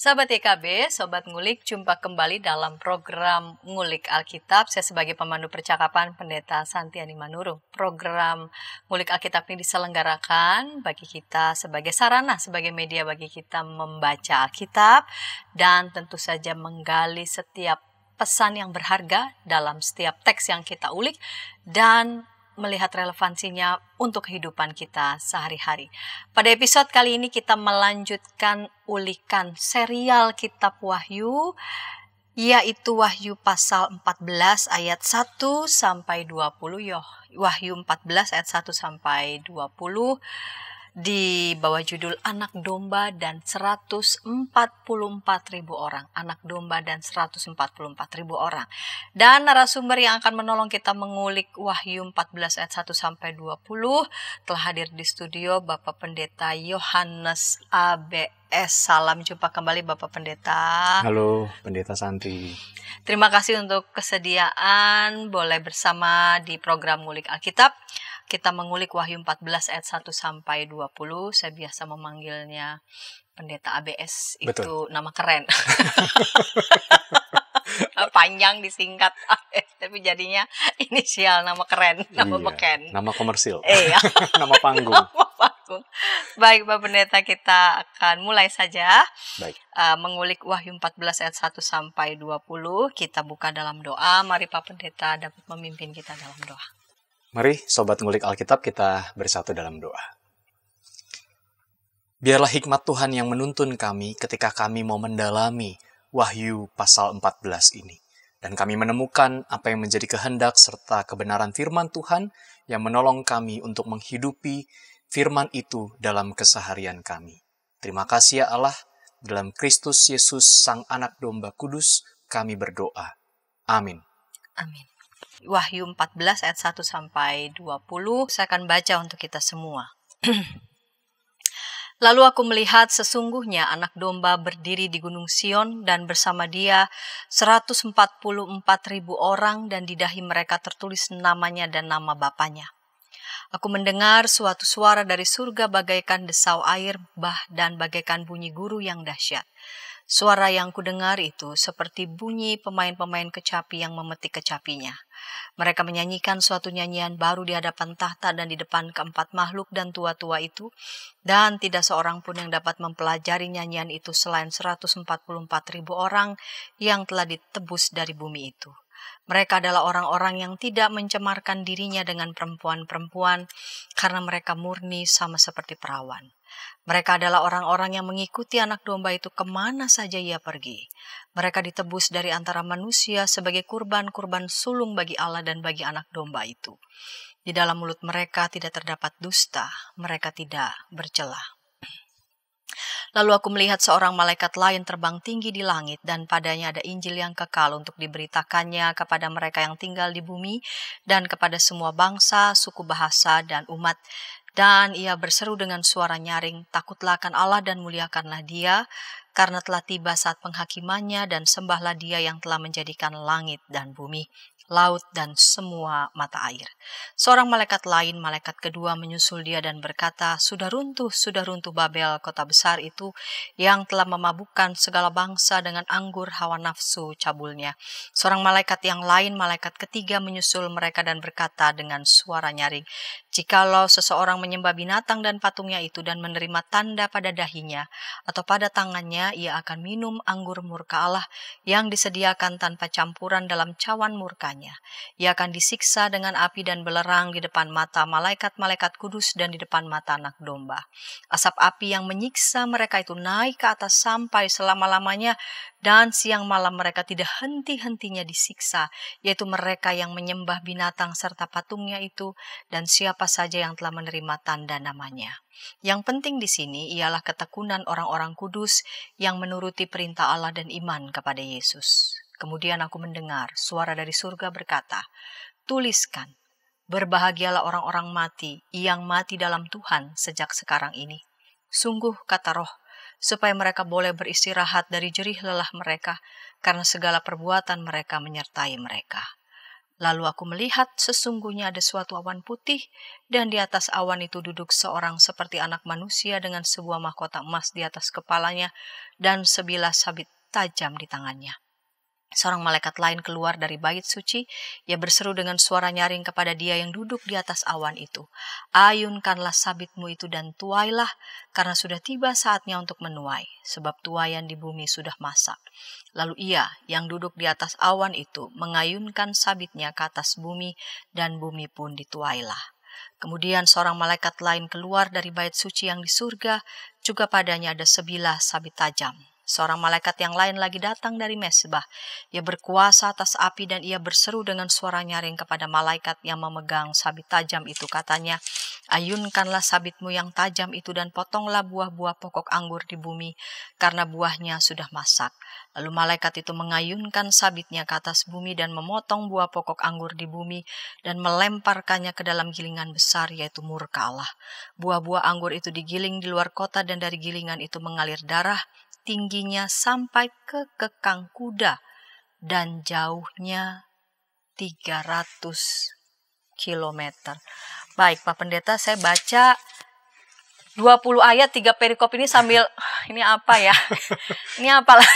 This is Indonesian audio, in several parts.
Sahabat YKB, Sobat Ngulik, jumpa kembali dalam program Ngulik Alkitab. Saya sebagai pemandu percakapan Pendeta Santiani Manurung. Program Ngulik Alkitab ini diselenggarakan bagi kita sebagai sarana, sebagai media bagi kita membaca Alkitab, dan tentu saja menggali setiap pesan yang berharga dalam setiap teks yang kita ulik, dan melihat relevansinya untuk kehidupan kita sehari-hari. Pada episode kali ini kita melanjutkan ulikan serial kitab Wahyu, yaitu Wahyu pasal 14 ayat 1 sampai 20. Wahyu 14 ayat 1 sampai 20 di bawah judul Anak Domba dan 144.000 orang. Anak Domba dan 144.000 orang. Dan narasumber yang akan menolong kita mengulik Wahyu 14 ayat 1 sampai 20 telah hadir di studio Bapak Pendeta Yohanes ABS. Salam jumpa kembali Bapak Pendeta. Halo Pendeta Santi. Terima kasih untuk kesediaan boleh bersama di program Ngulik Alkitab. Kita mengulik Wahyu 14 ayat 1 sampai 20. Saya biasa memanggilnya Pendeta ABS. Betul. Itu nama keren. Panjang disingkat ABS, tapi jadinya inisial, nama keren, nama beken. Nama komersil. Iya. Nama panggung. Nama panggung. Baik Pak Pendeta, kita akan mulai saja. Baik. Mengulik Wahyu 14 ayat 1 sampai 20. Kita buka dalam doa. Mari Pak Pendeta dapat memimpin kita dalam doa. Mari Sobat Ngulik Alkitab kita bersatu dalam doa. Biarlah hikmat Tuhan yang menuntun kami ketika kami mau mendalami Wahyu pasal 14 ini. Dan kami menemukan apa yang menjadi kehendak serta kebenaran firman Tuhan yang menolong kami untuk menghidupi firman itu dalam keseharian kami. Terima kasih ya Allah, dalam Kristus Yesus Sang Anak Domba Kudus kami berdoa. Amin. Amin. Wahyu 14 ayat 1 sampai 20. Saya akan baca untuk kita semua. Lalu aku melihat sesungguhnya anak domba berdiri di gunung Sion dan bersama dia 144.000 orang dan di dahi mereka tertulis namanya dan nama Bapanya. Aku mendengar suatu suara dari surga bagaikan desau air bah dan bagaikan bunyi guru yang dahsyat. Suara yang kudengar itu seperti bunyi pemain-pemain kecapi yang memetik kecapinya. Mereka menyanyikan suatu nyanyian baru di hadapan tahta dan di depan keempat makhluk dan tua-tua itu, dan tidak seorang pun yang dapat mempelajari nyanyian itu selain 144.000 orang yang telah ditebus dari bumi itu. Mereka adalah orang-orang yang tidak mencemarkan dirinya dengan perempuan-perempuan, karena mereka murni sama seperti perawan. Mereka adalah orang-orang yang mengikuti anak domba itu kemana saja ia pergi. Mereka ditebus dari antara manusia sebagai kurban-kurban sulung bagi Allah dan bagi anak domba itu. Di dalam mulut mereka tidak terdapat dusta, mereka tidak bercela. Lalu aku melihat seorang malaikat lain terbang tinggi di langit, dan padanya ada Injil yang kekal untuk diberitakannya kepada mereka yang tinggal di bumi dan kepada semua bangsa, suku, bahasa, dan umat. Dan ia berseru dengan suara nyaring, takutlah akan Allah dan muliakanlah Dia, karena telah tiba saat penghakimannya, dan sembahlah Dia yang telah menjadikan langit dan bumi, laut dan semua mata air. Seorang malaikat lain, malaikat kedua, menyusul dia dan berkata, sudah runtuh Babel, kota besar itu, yang telah memabukkan segala bangsa dengan anggur hawa nafsu cabulnya. Seorang malaikat yang lain, malaikat ketiga, menyusul mereka dan berkata dengan suara nyaring, jikalau seseorang menyembah binatang dan patungnya itu dan menerima tanda pada dahinya atau pada tangannya, ia akan minum anggur murka Allah yang disediakan tanpa campuran dalam cawan murkanya. Ia akan disiksa dengan api dan belerang di depan mata malaikat-malaikat kudus dan di depan mata anak domba. Asap api yang menyiksa mereka itu naik ke atas sampai selama-lamanya, dan siang malam mereka tidak henti-hentinya disiksa, yaitu mereka yang menyembah binatang serta patungnya itu, dan siapa saja yang telah menerima tanda namanya. Yang penting di sini ialah ketekunan orang-orang kudus yang menuruti perintah Allah dan iman kepada Yesus. Kemudian aku mendengar suara dari surga berkata, tuliskan, berbahagialah orang-orang mati yang mati dalam Tuhan sejak sekarang ini. Sungguh kata Roh, supaya mereka boleh beristirahat dari jerih lelah mereka, karena segala perbuatan mereka menyertai mereka. Lalu aku melihat sesungguhnya ada suatu awan putih, dan di atas awan itu duduk seorang seperti anak manusia dengan sebuah mahkota emas di atas kepalanya dan sebilah sabit tajam di tangannya. Seorang malaikat lain keluar dari bait suci, ia berseru dengan suara nyaring kepada dia yang duduk di atas awan itu. Ayunkanlah sabitmu itu dan tuailah, karena sudah tiba saatnya untuk menuai, sebab tuaian di bumi sudah masak. Lalu ia yang duduk di atas awan itu mengayunkan sabitnya ke atas bumi, dan bumi pun dituailah. Kemudian seorang malaikat lain keluar dari bait suci yang di surga, juga padanya ada sebilah sabit tajam. Seorang malaikat yang lain lagi datang dari mesbah. Ia berkuasa atas api dan ia berseru dengan suara nyaring kepada malaikat yang memegang sabit tajam itu. Katanya, ayunkanlah sabitmu yang tajam itu dan potonglah buah-buah pokok anggur di bumi, karena buahnya sudah masak. Lalu malaikat itu mengayunkan sabitnya ke atas bumi dan memotong buah pokok anggur di bumi dan melemparkannya ke dalam gilingan besar, yaitu murka Allah. Buah-buah anggur itu digiling di luar kota dan dari gilingan itu mengalir darah, tingginya sampai ke kekang kuda dan jauhnya 300 kilometer. Baik, Pak Pendeta, saya baca 20 ayat 3 perikop ini sambil ini apa ya? Ini apalah.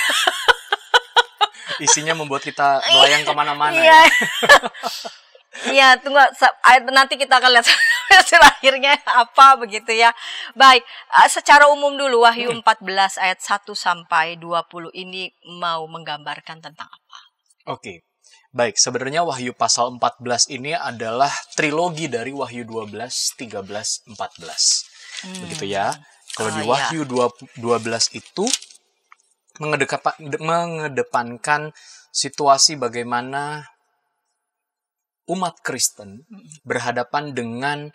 Isinya membuat kita melayang kemana-mana. Iya. Iya, tunggu nanti kita akan lihat hasil akhirnya apa begitu ya. Baik, secara umum dulu Wahyu 14 ayat 1 sampai 20 ini mau menggambarkan tentang apa? Oke. Baik, sebenarnya Wahyu pasal 14 ini adalah trilogi dari Wahyu 12, 13, 14. Begitu ya. Kalau di Wahyu 12 itu mengedepankan situasi bagaimana umat Kristen berhadapan dengan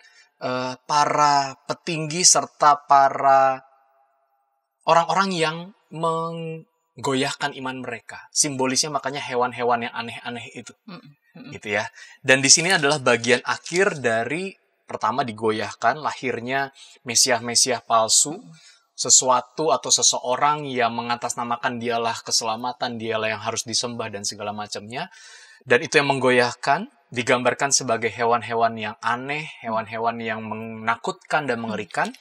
para petinggi serta para orang-orang yang menggoyahkan iman mereka. Simbolisnya makanya hewan-hewan yang aneh-aneh itu. Gitu ya. Dan di sini adalah bagian akhir dari pertama digoyahkan lahirnya Mesias-Mesias palsu, sesuatu atau seseorang yang mengatasnamakan dialah keselamatan, dialah yang harus disembah dan segala macamnya. Dan itu yang menggoyahkan, digambarkan sebagai hewan-hewan yang aneh, hewan-hewan yang menakutkan dan mengerikan.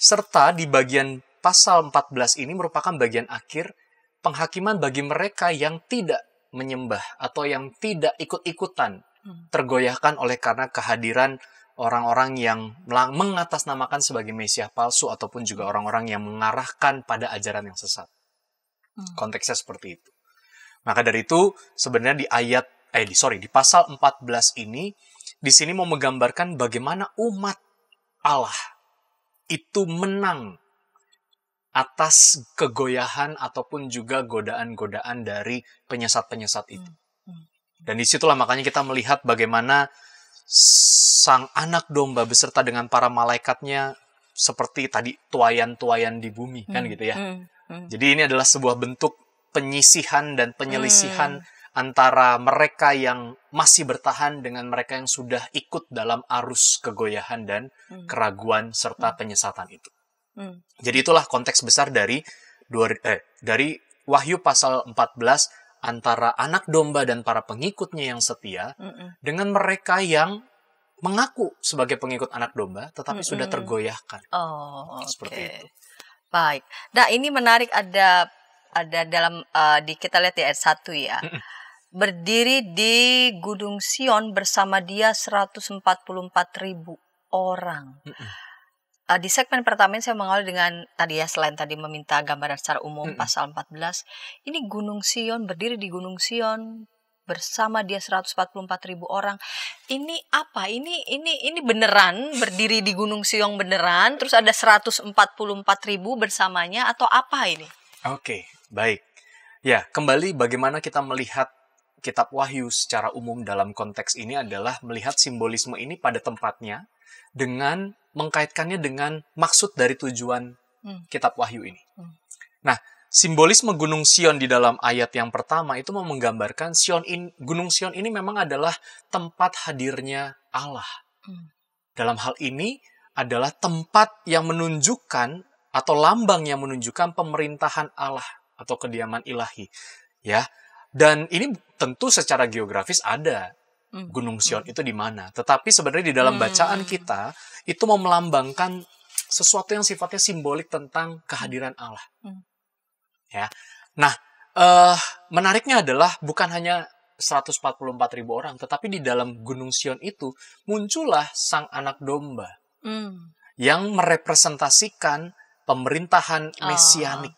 Serta di bagian pasal 14 ini merupakan bagian akhir penghakiman bagi mereka yang tidak menyembah atau yang tidak ikut-ikutan tergoyahkan oleh karena kehadiran orang-orang yang mengatasnamakan sebagai Mesias palsu ataupun juga orang-orang yang mengarahkan pada ajaran yang sesat. Konteksnya seperti itu. Maka dari itu sebenarnya di pasal 14 ini di sini mau menggambarkan bagaimana umat Allah itu menang atas kegoyahan ataupun juga godaan-godaan dari penyesat-penyesat itu. Dan disitulah makanya kita melihat bagaimana sang anak domba beserta dengan para malaikatnya seperti tadi tuayan-tuayan di bumi, kan gitu ya. Jadi ini adalah sebuah bentuk penyisihan dan penyelisihan antara mereka yang masih bertahan dengan mereka yang sudah ikut dalam arus kegoyahan dan keraguan serta penyesatan itu. Jadi itulah konteks besar dari Wahyu pasal 14 antara anak domba dan para pengikutnya yang setia dengan mereka yang mengaku sebagai pengikut anak domba tetapi sudah tergoyahkan. Seperti itu. Baik. Nah, ini menarik ada dalam kita lihat di ayat 1 ya. Berdiri di Gunung Sion bersama dia 144.000 orang. Di segmen pertama ini saya mengawali dengan tadi ya, selain tadi meminta gambaran secara umum pasal 14, ini Gunung Sion, berdiri di Gunung Sion bersama dia 144.000 orang. Ini apa? Ini beneran berdiri di Gunung Sion beneran, terus ada 144.000 bersamanya atau apa ini? Oke, baik. Ya, kembali bagaimana kita melihat kitab Wahyu secara umum dalam konteks ini adalah melihat simbolisme ini pada tempatnya dengan mengkaitkannya dengan maksud dari tujuan kitab Wahyu ini. Nah, simbolisme Gunung Sion di dalam ayat yang pertama itu mau menggambarkan Gunung Sion ini memang adalah tempat hadirnya Allah. Dalam hal ini adalah tempat yang menunjukkan atau lambang yang menunjukkan pemerintahan Allah atau kediaman ilahi. Ya, Dan ini tentu secara geografis ada Gunung Sion itu di mana. Tetapi sebenarnya di dalam bacaan kita, itu mau melambangkan sesuatu yang sifatnya simbolik tentang kehadiran Allah. Ya. Nah, menariknya adalah bukan hanya 144.000 orang, tetapi di dalam Gunung Sion itu muncullah Sang Anak Domba yang merepresentasikan pemerintahan mesianik.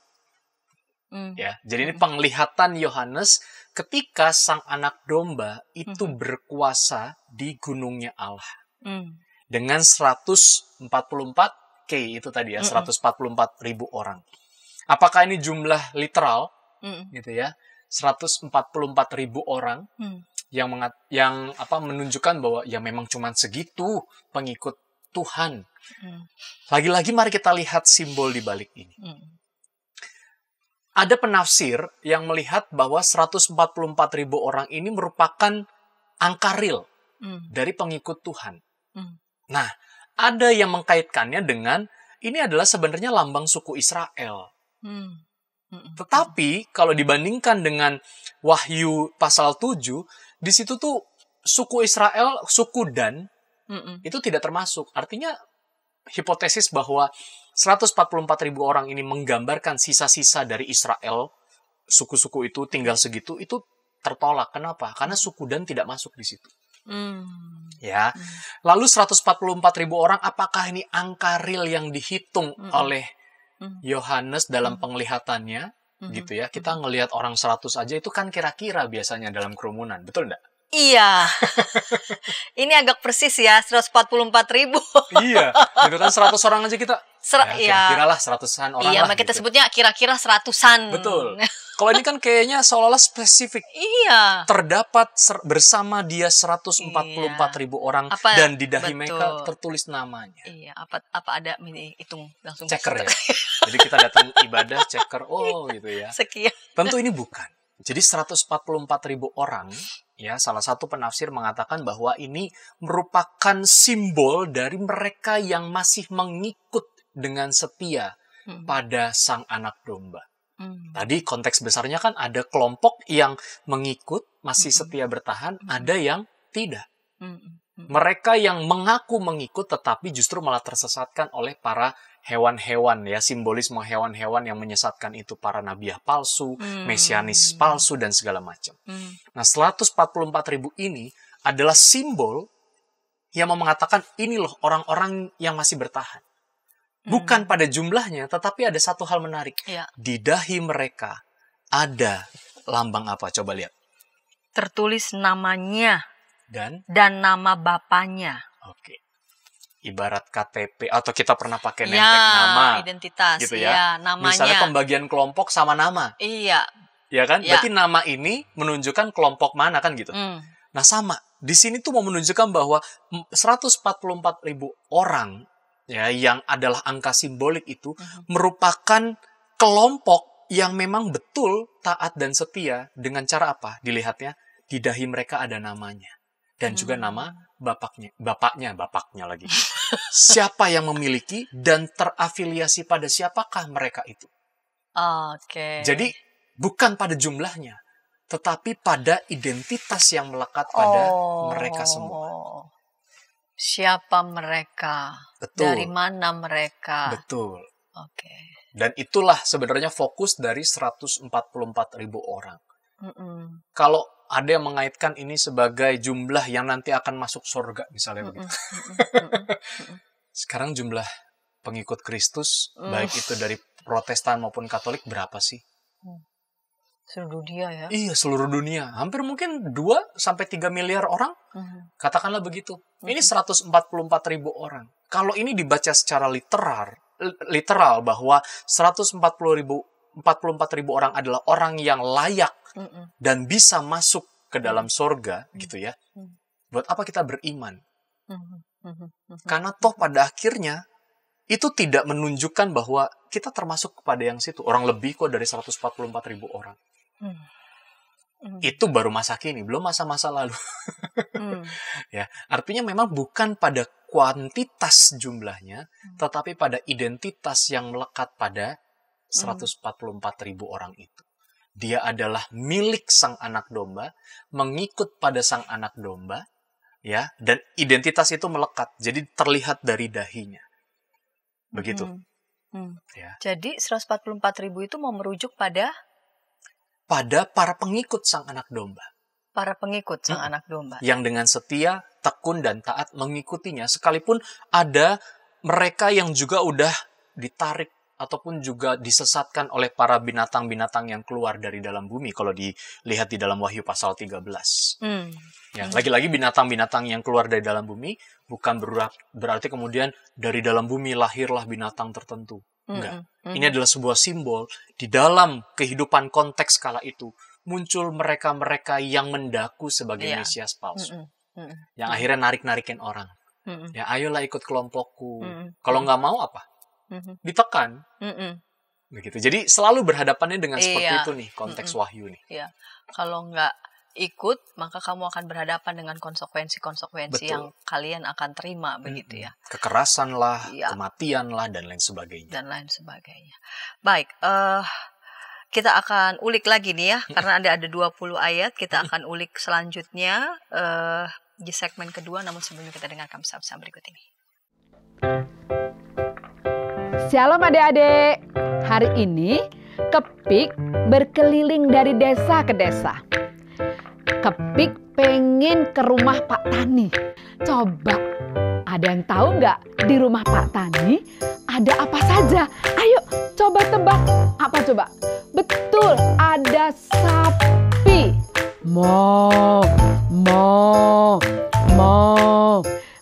Ya, jadi ini penglihatan Yohanes ketika Sang Anak Domba itu berkuasa di gunungnya Allah. Dengan 144K itu tadi ya, 144.000 orang. Apakah ini jumlah literal? Gitu ya. 144.000 orang yang menunjukkan bahwa ya memang cuma segitu pengikut Tuhan. Lagi-lagi mari kita lihat simbol di balik ini. Ada penafsir yang melihat bahwa 144.000 orang ini merupakan angka real dari pengikut Tuhan. Nah, ada yang mengkaitkannya dengan ini adalah sebenarnya lambang suku Israel. Tetapi kalau dibandingkan dengan Wahyu pasal 7, di situ tuh suku Israel, suku Dan, itu tidak termasuk. Artinya hipotesis bahwa 144.000 orang ini menggambarkan sisa-sisa dari Israel, suku-suku itu tinggal segitu, itu tertolak. Kenapa? Karena suku Dan tidak masuk di situ. Ya. Lalu 144.000 orang, apakah ini angka real yang dihitung oleh Yohanes dalam penglihatannya? Gitu ya. Kita ngelihat orang 100 aja itu kan kira-kira biasanya dalam kerumunan. Betul enggak? Iya. Ini agak persis ya, 144.000. Iya. Itu kan 100 orang aja kita kira-kira lah 100-an orang iya, lah. Iya, kita gitu. sebutnya kira-kira 100-an. Betul. Kalau ini kan kayaknya seolah-olah spesifik. Iya. Terdapat bersama dia 144.000 orang dan di dahi mereka tertulis namanya. Iya, apa ada ini hitung langsung ceker ya. Jadi kita datang ibadah ceker, oh gitu ya. Sekian. Tentu ini bukan. Jadi 144.000 orang, ya salah satu penafsir mengatakan bahwa ini merupakan simbol dari mereka yang masih mengikut dengan setia pada Sang Anak Domba. Tadi konteks besarnya kan ada kelompok yang mengikut, masih setia bertahan, ada yang tidak. Mereka yang mengaku mengikut tetapi justru malah tersesatkan oleh para hewan-hewan, ya, simbolisme hewan-hewan yang menyesatkan itu, para nabiah palsu, mesianis palsu, dan segala macam. Nah, 144.000 ini adalah simbol yang mau mengatakan ini loh orang-orang yang masih bertahan. Bukan pada jumlahnya, tetapi ada satu hal menarik. Ya. Di dahi mereka ada lambang apa? Coba lihat. Tertulis namanya Dan nama bapaknya. Oke. Ibarat KTP, atau kita pernah pakai nempel nama. Identitas. Gitu ya. Namanya. Misalnya pembagian kelompok sama nama. Iya. Ya kan? Ya. Berarti nama ini menunjukkan kelompok mana kan gitu. Nah sama. Di sini tuh mau menunjukkan bahwa 144.000 orang, ya, yang adalah angka simbolik itu merupakan kelompok yang memang betul taat dan setia. Dengan cara apa? Dilihatnya, di dahi mereka ada namanya. Dan juga nama bapaknya lagi. Siapa yang memiliki dan terafiliasi pada siapakah mereka itu. Oke. Jadi bukan pada jumlahnya, tetapi pada identitas yang melekat pada mereka semua. Siapa mereka? Betul. Dari mana mereka? Betul. Oke. Dan itulah sebenarnya fokus dari 144.000 orang. Kalau ada yang mengaitkan ini sebagai jumlah yang nanti akan masuk surga, misalnya begitu. Sekarang jumlah pengikut Kristus, baik itu dari Protestan maupun Katolik, berapa sih? Seluruh dunia ya? Iya, seluruh dunia. Hampir mungkin 2-3 miliar orang. Katakanlah begitu. Ini 144.000 orang. Kalau ini dibaca secara literal bahwa 144.000 orang adalah orang yang layak dan bisa masuk ke dalam sorga, gitu ya. Buat apa kita beriman? Karena toh pada akhirnya itu tidak menunjukkan bahwa kita termasuk kepada yang situ. Orang lebih kok dari 144.000 orang. Itu baru masa kini, belum masa-masa lalu. Ya, artinya memang bukan pada kuantitas jumlahnya, tetapi pada identitas yang melekat pada 144.000 orang itu. Dia adalah milik sang anak domba, mengikut pada sang anak domba, ya, dan identitas itu melekat. Jadi terlihat dari dahinya. Begitu. Ya. Jadi 144.000 itu mau merujuk pada para pengikut sang anak domba. Para pengikut sang anak domba. Yang dengan setia, tekun, dan taat mengikutinya. Sekalipun ada mereka yang juga udah ditarik ataupun juga disesatkan oleh para binatang-binatang yang keluar dari dalam bumi. Kalau dilihat di dalam Wahyu pasal 13. Ya, lagi-lagi binatang-binatang yang keluar dari dalam bumi bukan berarti kemudian dari dalam bumi lahirlah binatang tertentu. Enggak. Ini adalah sebuah simbol di dalam kehidupan konteks kala itu. Muncul mereka-mereka yang mendaku sebagai Mesias palsu. Yang akhirnya narik-narikin orang. Ya, ayolah ikut kelompokku. Kalau nggak mau apa? Ditekan. Begitu. Jadi selalu berhadapannya dengan seperti itu nih, konteks Wahyu nih. Iya. Kalau nggak ikut, maka kamu akan berhadapan dengan konsekuensi-konsekuensi yang kalian akan terima, begitu ya. Kekerasan lah, kematian lah, dan lain sebagainya. Baik, kita akan ulik lagi nih ya, karena ada 20 ayat, kita akan ulik selanjutnya di segmen kedua, namun sebelumnya kita dengarkan pesan-pesan berikut ini. Shalom adik-adik, hari ini Kepik berkeliling dari desa ke desa. Kepik pengen ke rumah Pak Tani. Coba, ada yang tahu nggak di rumah Pak Tani ada apa saja? Ayo, coba tebak. Apa coba? Betul, ada sapi. Mo.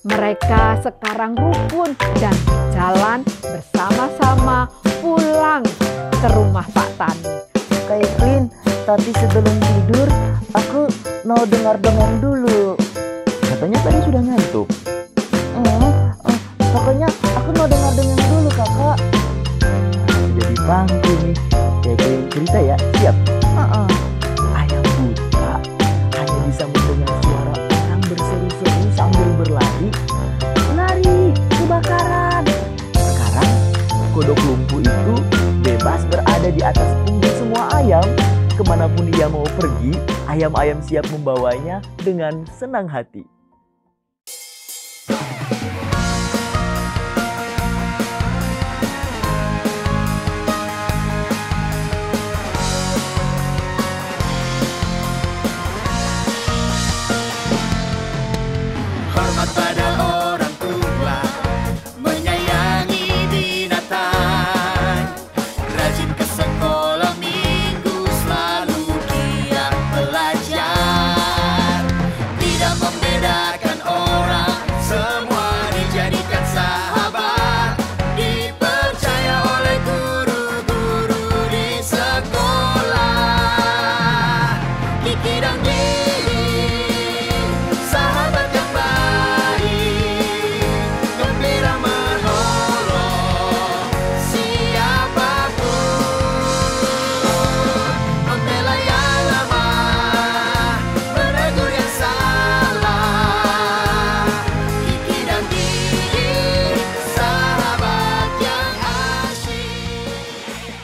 Mereka sekarang rukun dan jalan bersama-sama pulang ke rumah Pak Tani. Kak Evelyn, tapi sebelum tidur aku mau dengar dongeng dulu. Katanya tadi sudah ngantuk. Pokoknya aku mau dengar dongeng dulu, kakak. Jadi pangku nih. Kayak cerita ya, siap? Ayam buta hanya bisa mendengar suara orang berseru-seru sambil berlari. Lari, kebakaran. Sekarang kodok lumpuh itu bebas berada di atas punggung semua ayam. Kemanapun ia mau pergi, ayam-ayam siap membawanya dengan senang hati. Hormat pada orang tua, menyayangi binatang, rajin ke sekolah minggu, selalu giat belajar, tidak membedakan orang, semua dijadikan sahabat, dipercaya oleh guru-guru di sekolah. Kiki dan Gigi, sahabat yang baik, gembira menolong siapapun, membela yang lemah, menegur yang salah. Kiki dan Gigi, sahabat yang asyik.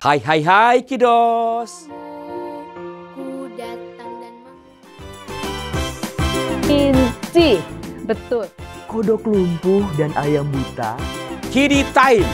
Hai kiddos. Ku datang dan Inci, betul. Kodok lumpuh dan ayam buta. Kiddy time.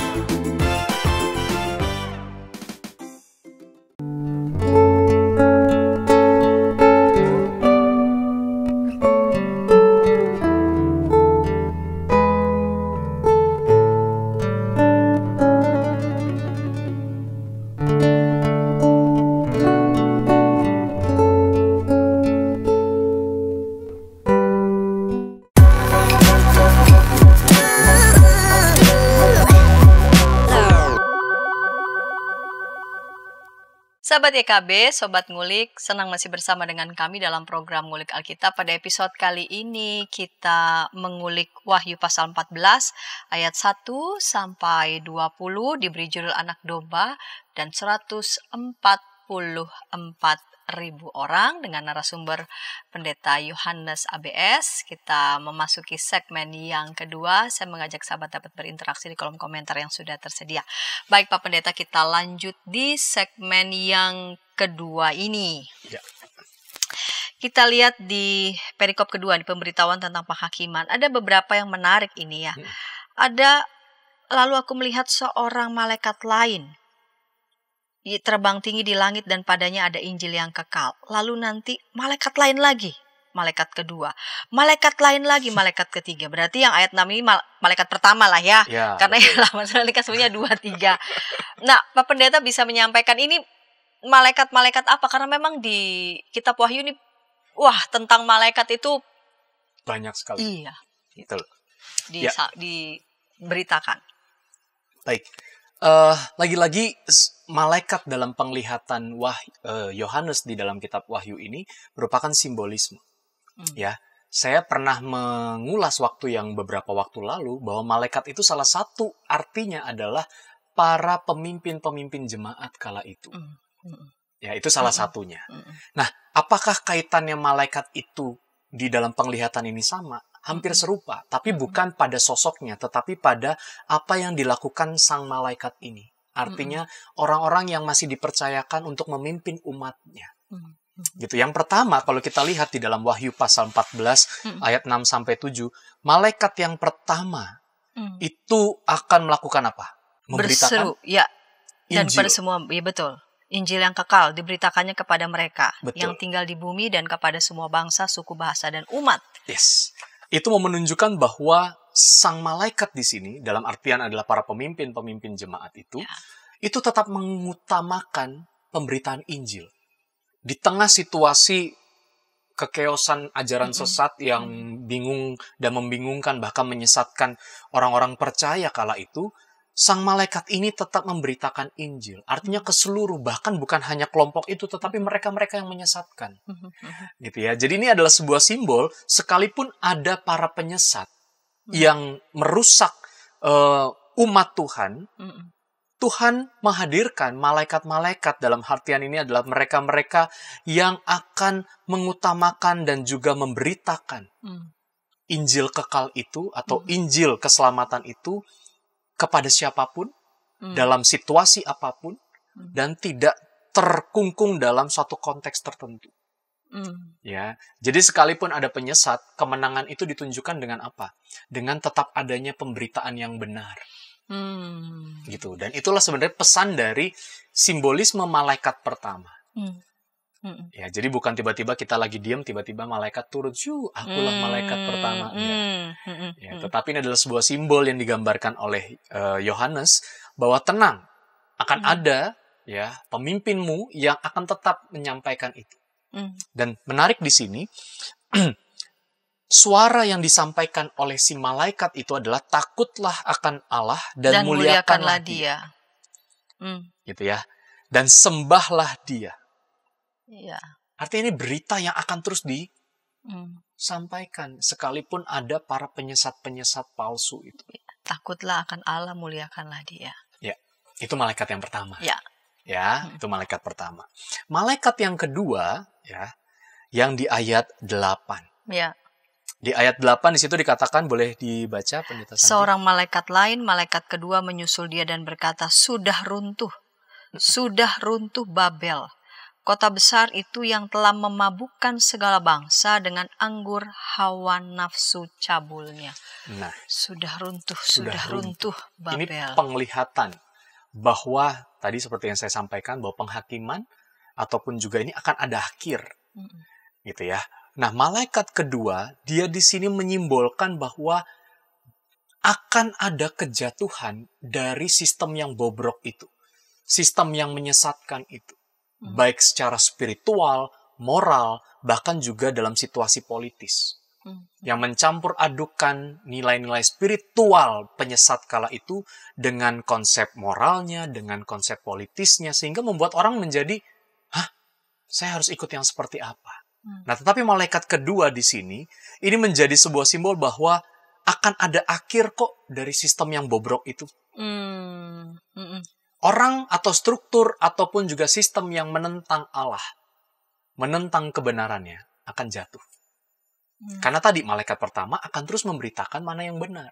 Sahabat YKB, Sobat Ngulik, senang masih bersama dengan kami dalam program Ngulik Alkitab. Pada episode kali ini kita mengulik Wahyu pasal 14 ayat 1 sampai 20 diberi judul Anak Domba dan 144.000 orang dengan narasumber Pendeta Yohanes ABS. Kita memasuki segmen yang kedua. Saya mengajak sahabat dapat berinteraksi di kolom komentar yang sudah tersedia. Baik Pak Pendeta, kita lanjut di segmen yang kedua ini. Ya. Kita lihat di perikop kedua, di pemberitahuan tentang penghakiman. Ada beberapa yang menarik ini ya. Lalu aku melihat seorang malaikat lain terbang tinggi di langit dan padanya ada Injil yang kekal. Lalu nanti malaikat lain lagi, malaikat kedua. Malaikat lain lagi, malaikat ketiga. Berarti yang ayat 6 ini malaikat pertama lah ya. Karena yang lama malaikat sebenarnya 2, 3. Nah, Pak Pendeta bisa menyampaikan ini malaikat-malaikat apa? Karena memang di kitab Wahyu ini, tentang malaikat itu banyak sekali. Iya. Betul. Diberitakan. Baik. Lagi-lagi malaikat dalam penglihatan Yohanes di dalam kitab Wahyu ini merupakan simbolisme. Ya, saya pernah mengulas beberapa waktu lalu bahwa malaikat itu salah satu artinya adalah para pemimpin-pemimpin jemaat kala itu. Ya, itu salah satunya. Nah, apakah kaitannya malaikat itu di dalam penglihatan ini sama? Hampir serupa, tapi bukan pada sosoknya, tetapi pada apa yang dilakukan sang malaikat ini. Artinya orang-orang yang masih dipercayakan untuk memimpin umatnya. Gitu. Yang pertama, kalau kita lihat di dalam Wahyu pasal 14 ayat 6-7, malaikat yang pertama itu akan melakukan apa? Memberitakan berseru, ya. Dan Injil. pada semua, ya betul. Injil yang kekal diberitakannya kepada mereka Betul. yang tinggal di bumi dan kepada semua bangsa, suku, bahasa, dan umat. Yes. Itu mau menunjukkan bahwa sang malaikat di sini, dalam artian adalah para pemimpin-pemimpin jemaat itu tetap mengutamakan pemberitaan Injil. Di tengah situasi kekeosan ajaran sesat yang bingung dan membingungkan, bahkan menyesatkan orang-orang percaya kala itu, sang malaikat ini tetap memberitakan Injil. Artinya ke seluruh, bahkan bukan hanya kelompok itu, tetapi mereka-mereka yang menyesatkan. Gitu ya. Jadi ini adalah sebuah simbol, sekalipun ada para penyesat yang merusak umat Tuhan, Tuhan menghadirkan malaikat-malaikat, dalam artian ini adalah mereka-mereka yang akan mengutamakan dan juga memberitakan Injil kekal itu, atau Injil keselamatan itu, kepada siapapun, dalam situasi apapun, dan tidak terkungkung dalam suatu konteks tertentu. Ya, jadi sekalipun ada penyesat, kemenangan itu ditunjukkan dengan apa? Dengan tetap adanya pemberitaan yang benar. Gitu. Dan itulah sebenarnya pesan dari simbolisme malaikat pertama. Ya, jadi bukan tiba-tiba kita lagi diam, tiba-tiba malaikat turun, akulah malaikat pertama. Ya, tetapi ini adalah sebuah simbol yang digambarkan oleh Yohanes bahwa tenang, akan ada ya pemimpinmu yang akan tetap menyampaikan itu. Dan menarik di sini, suara yang disampaikan oleh si malaikat itu adalah takutlah akan Allah dan muliakanlah Dia. Gitu ya. Dan sembahlah Dia. Iya. Artinya ini berita yang akan terus disampaikan, sekalipun ada para penyesat-penyesat palsu itu. Takutlah akan Allah, muliakanlah Dia. Ya, itu malaikat yang pertama. Ya. Ya, itu malaikat pertama. Malaikat yang kedua, ya, yang di ayat 8. Ya. Di ayat 8 di situ dikatakan, boleh dibaca Pendeta Santi? Seorang malaikat lain, malaikat kedua menyusul dia dan berkata, sudah runtuh Babel. Kota besar itu yang telah memabukkan segala bangsa dengan anggur hawa nafsu cabulnya. Nah, sudah runtuh Babel. Ini penglihatan bahwa tadi seperti yang saya sampaikan, bahwa penghakiman ataupun juga ini akan ada akhir. Gitu ya. Nah, malaikat kedua, dia di sini menyimbolkan bahwa akan ada kejatuhan dari sistem yang bobrok itu. Sistem yang menyesatkan itu. Baik secara spiritual, moral, bahkan juga dalam situasi politis. Yang mencampur adukan nilai-nilai spiritual penyesat kala itu dengan konsep moralnya, dengan konsep politisnya, sehingga membuat orang menjadi, saya harus ikut yang seperti apa? Nah, tetapi malaikat kedua di sini, ini menjadi sebuah simbol bahwa akan ada akhir kok dari sistem yang bobrok itu. Orang atau struktur ataupun juga sistem yang menentang Allah menentang kebenarannya akan jatuh. Karena tadi malaikat pertama akan terus memberitakan mana yang benar.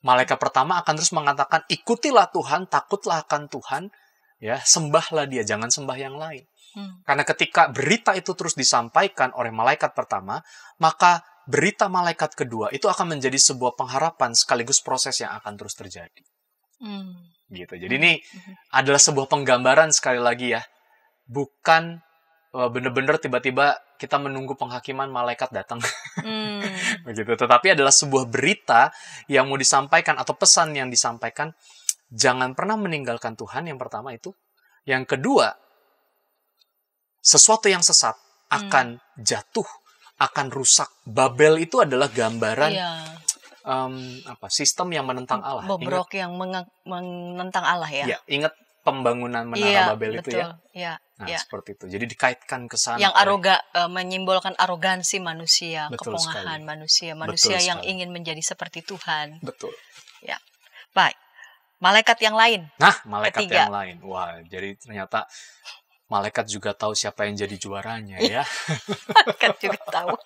Malaikat pertama akan terus mengatakan, ikutilah Tuhan, takutlah akan Tuhan, ya, sembahlah Dia, jangan sembah yang lain. Karena ketika berita itu terus disampaikan oleh malaikat pertama, maka berita malaikat kedua itu akan menjadi sebuah pengharapan sekaligus proses yang akan terus terjadi. Gitu. Jadi ini adalah sebuah penggambaran sekali lagi ya, bukan benar-benar tiba-tiba kita menunggu penghakiman malaikat datang. Begitu. Tetapi adalah sebuah berita yang mau disampaikan atau pesan yang disampaikan, jangan pernah meninggalkan Tuhan, yang pertama itu. Yang kedua, sesuatu yang sesat akan jatuh, akan rusak. Babel itu adalah gambaran sistem yang menentang Allah. Bobrok yang menentang Allah ya. Ya, ingat pembangunan menara Babel itu betul. ya. Seperti itu. Jadi dikaitkan ke sana. Yang menyimbolkan arogansi manusia, Betul kepongahan sekali. manusia yang sekali. ingin menjadi seperti Tuhan. Betul. Ya. Baik. Malaikat yang lain. Nah, malaikat Ketiga. yang lain. Wah, jadi ternyata malaikat juga tahu siapa yang jadi juaranya ya. Malaikat juga tahu.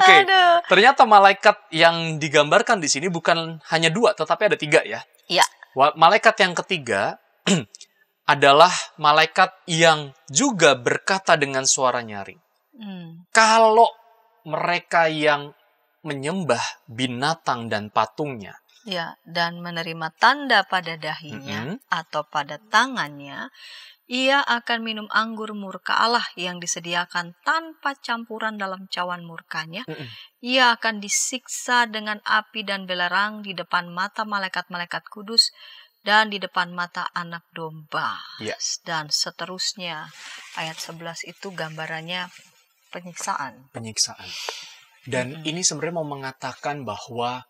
Oke. Aduh. Ternyata malaikat yang digambarkan di sini bukan hanya 2, tetapi ada 3 ya. Iya. Malaikat yang ketiga adalah malaikat yang juga berkata dengan suara nyaring. Kalau mereka yang menyembah binatang dan patungnya, Ya, dan menerima tanda pada dahinya atau pada tangannya, ia akan minum anggur murka Allah yang disediakan tanpa campuran dalam cawan murkanya. Ia akan disiksa dengan api dan belerang di depan mata malaikat-malaikat kudus dan di depan mata anak domba. Yes. Dan seterusnya, ayat 11 itu gambarannya penyiksaan. Dan ini sebenarnya mau mengatakan bahwa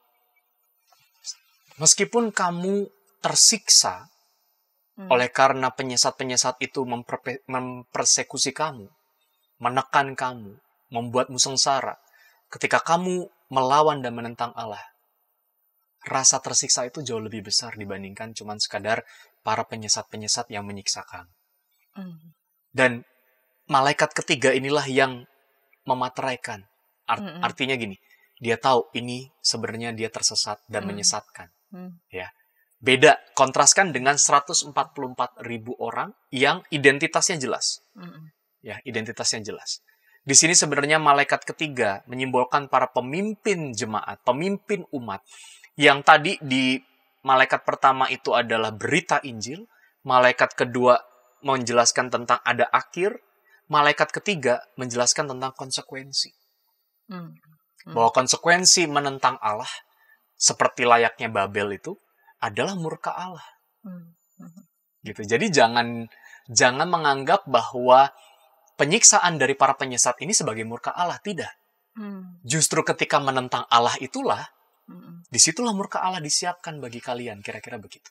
meskipun kamu tersiksa oleh karena penyesat-penyesat itu mempersekusi kamu, menekan kamu, membuatmu sengsara, ketika kamu melawan dan menentang Allah, rasa tersiksa itu jauh lebih besar dibandingkan cuman sekadar para penyesat-penyesat yang menyiksa kamu. Dan malaikat ketiga inilah yang memateraikan. Artinya gini, dia tahu ini sebenarnya dia tersesat dan menyesatkan. Ya. Beda, kontraskan dengan 144.000 orang yang identitasnya jelas. Ya, identitasnya jelas. Di sini sebenarnya malaikat ketiga menyimbolkan para pemimpin jemaat, pemimpin umat. Yang tadi di malaikat pertama itu adalah berita Injil, malaikat kedua menjelaskan tentang ada akhir, malaikat ketiga menjelaskan tentang konsekuensi. Bahwa konsekuensi menentang Allah, seperti layaknya Babel itu, adalah murka Allah. Gitu. Jadi jangan menganggap bahwa penyiksaan dari para penyesat ini sebagai murka Allah. Tidak. Justru ketika menentang Allah itulah, disitulah murka Allah disiapkan bagi kalian. Kira-kira begitu.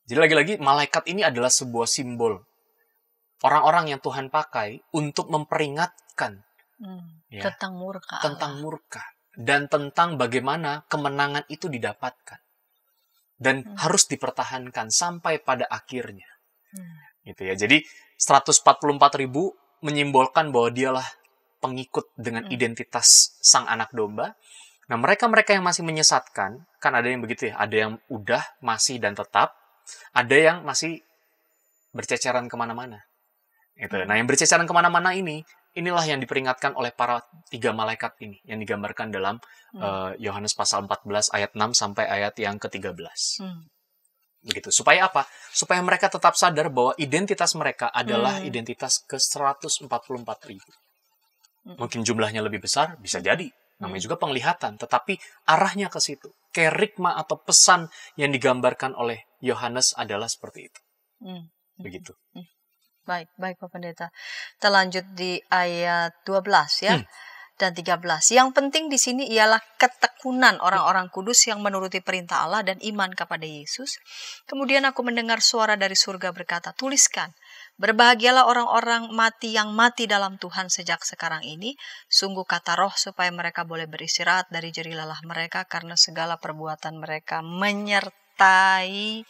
Jadi lagi-lagi, malaikat ini adalah sebuah simbol. Orang-orang yang Tuhan pakai untuk memperingatkan ya, tentang murka. Dan tentang bagaimana kemenangan itu didapatkan. Dan harus dipertahankan sampai pada akhirnya. Gitu ya. Jadi 144.000 menyimbolkan bahwa dialah pengikut dengan identitas sang anak domba. Nah, mereka-mereka yang masih menyesatkan, kan ada yang begitu ya, ada yang udah, masih, dan tetap, ada yang masih berceceran kemana-mana. Gitu. Nah, yang berceceran kemana-mana inilah yang diperingatkan oleh para 3 malaikat ini, yang digambarkan dalam Yohanes pasal 14 ayat 6 sampai ayat yang ke-13. Begitu. Supaya apa? Supaya mereka tetap sadar bahwa identitas mereka adalah identitas ke 144.000. Mungkin jumlahnya lebih besar, bisa jadi. Namanya juga penglihatan, tetapi arahnya ke situ. Kerigma atau pesan yang digambarkan oleh Yohanes adalah seperti itu. Begitu. Baik Pak Pendeta. Kita lanjut di ayat 12 ya. Dan 13. Yang penting di sini ialah ketekunan orang-orang kudus yang menuruti perintah Allah dan iman kepada Yesus. Kemudian aku mendengar suara dari surga berkata, tuliskan, berbahagialah orang-orang mati yang mati dalam Tuhan sejak sekarang ini. Sungguh kata roh supaya mereka boleh beristirahat dari jerih lelah mereka karena segala perbuatan mereka menyertai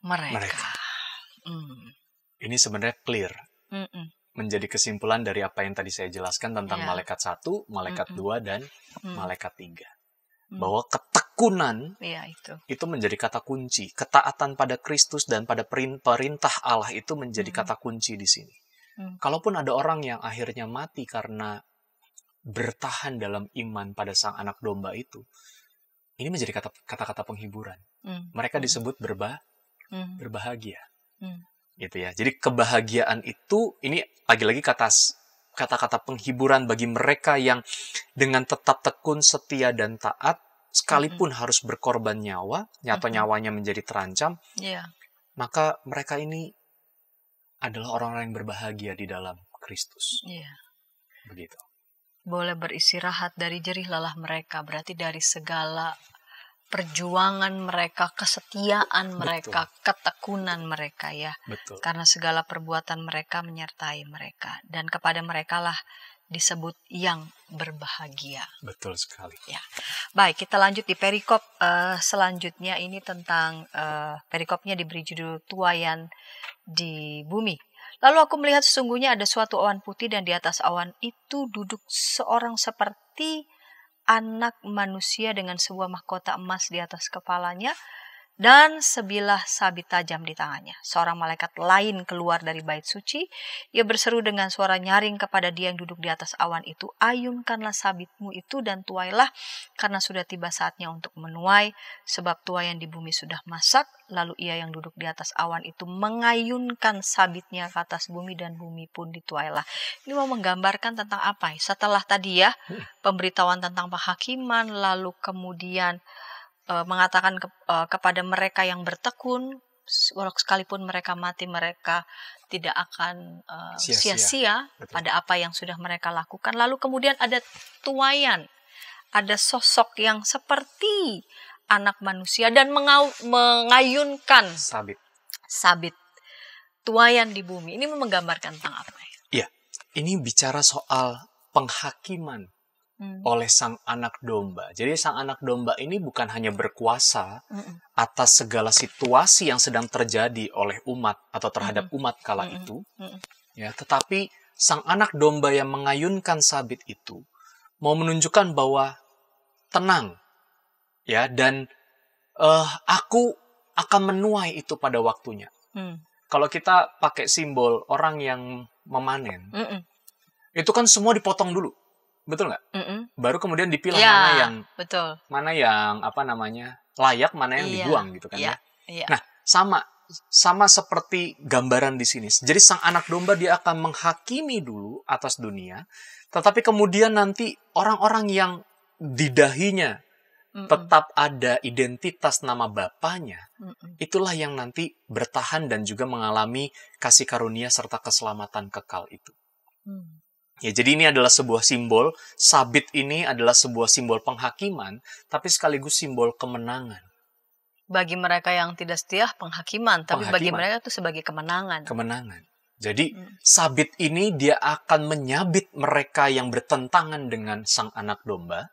mereka. Ini sebenarnya clear. Mm-mm. Menjadi kesimpulan dari apa yang tadi saya jelaskan tentang Ya. malaikat 1, malaikat Mm-mm. 2, dan Mm. malaikat 3. Mm. Bahwa ketekunan Iya itu. menjadi kata kunci. Ketaatan pada Kristus dan pada perintah Allah itu menjadi kata kunci di sini. Kalaupun ada orang yang akhirnya mati karena bertahan dalam iman pada sang anak domba itu, ini menjadi kata-kata penghiburan. Mereka disebut berbahagia. Gitu ya. Jadi kebahagiaan itu, ini lagi-lagi kata-kata penghiburan bagi mereka yang dengan tetap tekun, setia, dan taat, sekalipun harus berkorban nyawa, atau nyawanya menjadi terancam, maka mereka ini adalah orang-orang yang berbahagia di dalam Kristus. Begitu. Boleh beristirahat dari jerih lelah mereka, berarti dari segala perjuangan mereka, kesetiaan mereka, ketekunan mereka ya. Betul. Karena segala perbuatan mereka menyertai mereka. Dan kepada mereka lah disebut yang berbahagia. Betul sekali. Ya. Baik, kita lanjut di perikop selanjutnya. Ini tentang perikopnya diberi judul Tuaian di Bumi. Lalu aku melihat sesungguhnya ada suatu awan putih dan di atas awan itu duduk seorang seperti anak manusia dengan sebuah mahkota emas di atas kepalanya dan sebilah sabit tajam di tangannya. Seorang malaikat lain keluar dari bait suci. Ia berseru dengan suara nyaring kepada dia yang duduk di atas awan itu, ayunkanlah sabitmu itu dan tuailah, karena sudah tiba saatnya untuk menuai, sebab tuaian di bumi sudah masak. Lalu ia yang duduk di atas awan itu mengayunkan sabitnya ke atas bumi dan bumi pun dituailah. Ini mau menggambarkan tentang apa? Setelah tadi ya, pemberitahuan tentang penghakiman, lalu kemudian mengatakan kepada mereka yang bertekun, sekalipun mereka mati, mereka tidak akan sia-sia pada apa yang sudah mereka lakukan. Lalu kemudian ada tuaian, ada sosok yang seperti anak manusia dan mengayunkan sabit tuaian di bumi. Ini menggambarkan tentang apa ya? Iya, ini bicara soal penghakiman oleh sang anak domba. Jadi sang anak domba ini bukan hanya berkuasa atas segala situasi yang sedang terjadi oleh umat atau terhadap umat kala itu, ya, tetapi sang anak domba yang mengayunkan sabit itu mau menunjukkan bahwa tenang, ya, dan aku akan menuai itu pada waktunya. Kalau kita pakai simbol orang yang memanen, itu kan semua dipotong dulu. Betul nggak? Baru kemudian dipilah mana yang layak, mana yang dibuang gitu kan ya. Nah, sama seperti gambaran di sini. Jadi sang anak domba dia akan menghakimi dulu atas dunia, tetapi kemudian nanti orang-orang yang di dahinya tetap ada identitas nama Bapanya, itulah yang nanti bertahan dan juga mengalami kasih karunia serta keselamatan kekal itu. Ya, jadi ini adalah sebuah simbol, sabit ini adalah sebuah simbol penghakiman, tapi sekaligus simbol kemenangan. Bagi mereka yang tidak setia, penghakiman. Tapi bagi mereka itu sebagai kemenangan. Kemenangan. Jadi, sabit ini dia akan menyabit mereka yang bertentangan dengan sang anak domba,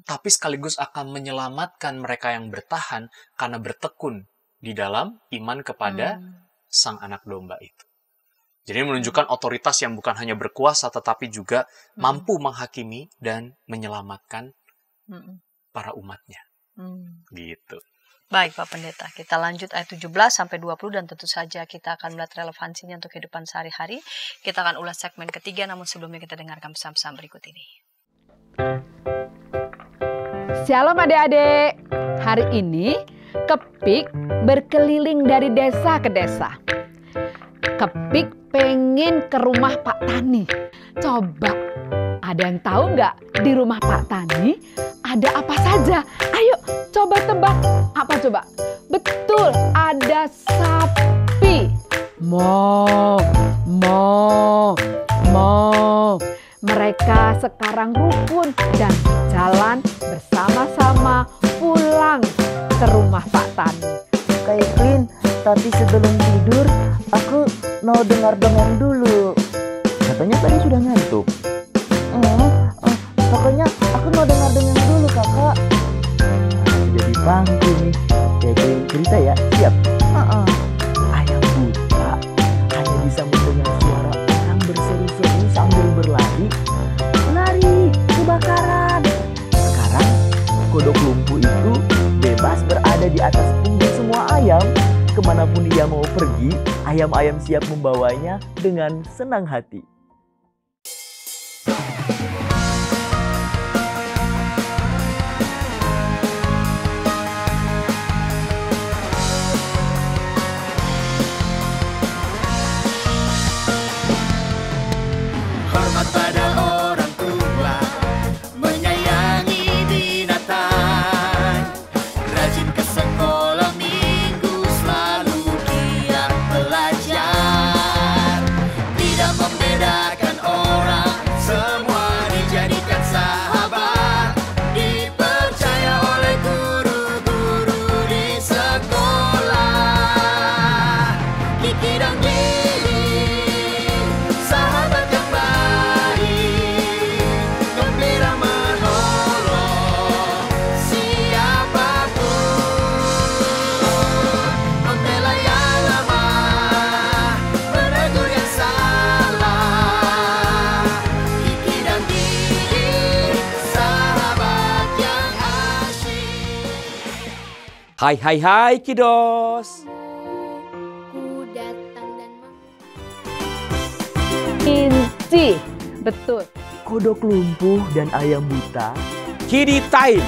tapi sekaligus akan menyelamatkan mereka yang bertahan karena bertekun di dalam iman kepada sang anak domba itu. Jadi menunjukkan otoritas yang bukan hanya berkuasa, tetapi juga mampu menghakimi dan menyelamatkan para umatnya. Gitu. Baik Pak Pendeta, kita lanjut ayat 17 sampai 20 dan tentu saja kita akan melihat relevansinya untuk kehidupan sehari-hari. Kita akan ulas segmen ketiga, namun sebelumnya kita dengarkan pesan-pesan berikut ini. Shalom adik-adik. Hari ini Kepik berkeliling dari desa ke desa. Kepik pengen ke rumah Pak Tani. Coba, ada yang tahu nggak di rumah Pak Tani ada apa saja? Ayo, coba tebak. Apa coba? Betul, ada sapi. Mo. Mereka sekarang rukun dan jalan bersama-sama pulang ke rumah Pak Tani. Kak Evelyn, tapi sebelum tidur aku mau dengar dongeng dulu. Katanya tadi sudah ngantuk. Pokoknya aku mau dengar dongeng dulu kakak. Jadi pangku nih. Kayak cerita ya, siap? Ayam buta hanya bisa mendengar suara Kodok lumpuh itu bebas berada di atas punggung semua ayam. Kemanapun ia mau pergi, ayam-ayam siap membawanya dengan senang hati. Hormat pada orang tua, menyayangi binatang, rajin ke sekolah minggu, selalu giat belajar, tidak membedakan orang, semua dijadikan sahabat, dipercaya oleh guru-guru di sekolah. Kiki dan Gigi, sahabat yang baik, gembira menolong siapapun, membela yang lemah, menegur yang salah. Kiki dan Gigi, sahabat yang asyik. Hai Kidos. Ku datang dan Inci, betul. Kodok lumpuh dan ayam buta Kidi Time.